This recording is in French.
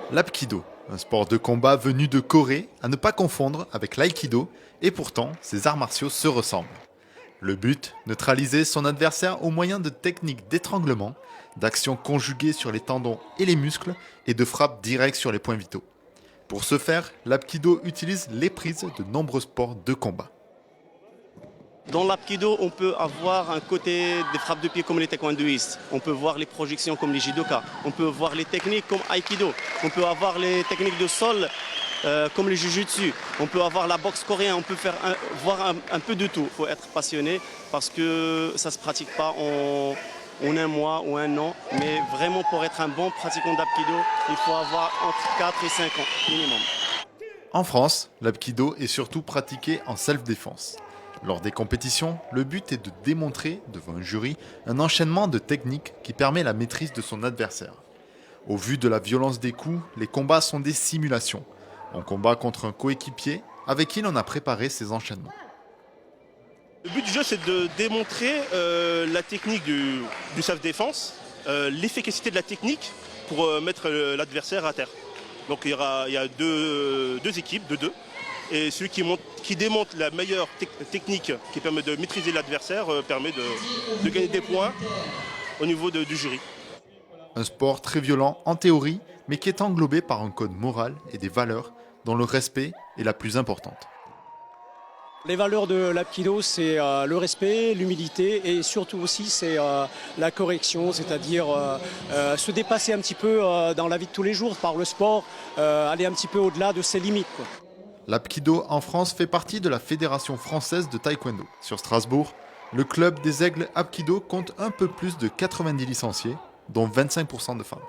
L'Apkido, un sport de combat venu de Corée, à ne pas confondre avec l'Aïkido, et pourtant, ces arts martiaux se ressemblent. Le but, neutraliser son adversaire au moyen de techniques d'étranglement, d'actions conjuguées sur les tendons et les muscles, et de frappes directes sur les points vitaux. Pour ce faire, l'Apkido utilise les prises de nombreux sports de combat. Dans l'Apkido, on peut avoir un côté des frappes de pied comme les taekwondoïstes. On peut voir les projections comme les judokas. On peut voir les techniques comme Aikido. On peut avoir les techniques de sol comme les jujutsu. On peut avoir la boxe coréenne. On peut voir un peu de tout. Il faut être passionné parce que ça ne se pratique pas en un mois ou un an. Mais vraiment, pour être un bon pratiquant d'Apkido, il faut avoir entre 4 et 5 ans minimum. En France, l'Apkido est surtout pratiqué en self-défense. Lors des compétitions, le but est de démontrer, devant un jury, un enchaînement de techniques qui permet la maîtrise de son adversaire. Au vu de la violence des coups, les combats sont des simulations. On combat contre un coéquipier avec qui l'on a préparé ces enchaînements. Le but du jeu, c'est de démontrer la technique du self-défense, l'efficacité de la technique pour mettre l'adversaire à terre. Donc il y a deux équipes de deux. Et celui qui démontre la meilleure technique qui permet de maîtriser l'adversaire permet de gagner des points au niveau du jury. Un sport très violent en théorie, mais qui est englobé par un code moral et des valeurs dont le respect est la plus importante. Les valeurs de l'Apkido, c'est le respect, l'humilité et surtout aussi c'est la correction, c'est-à-dire se dépasser un petit peu dans la vie de tous les jours par le sport, aller un petit peu au-delà de ses limites, quoi. L'Apkido en France fait partie de la Fédération française de taekwondo. Sur Strasbourg, le club des Aigles Apkido compte un peu plus de 90 licenciés, dont 25% de femmes.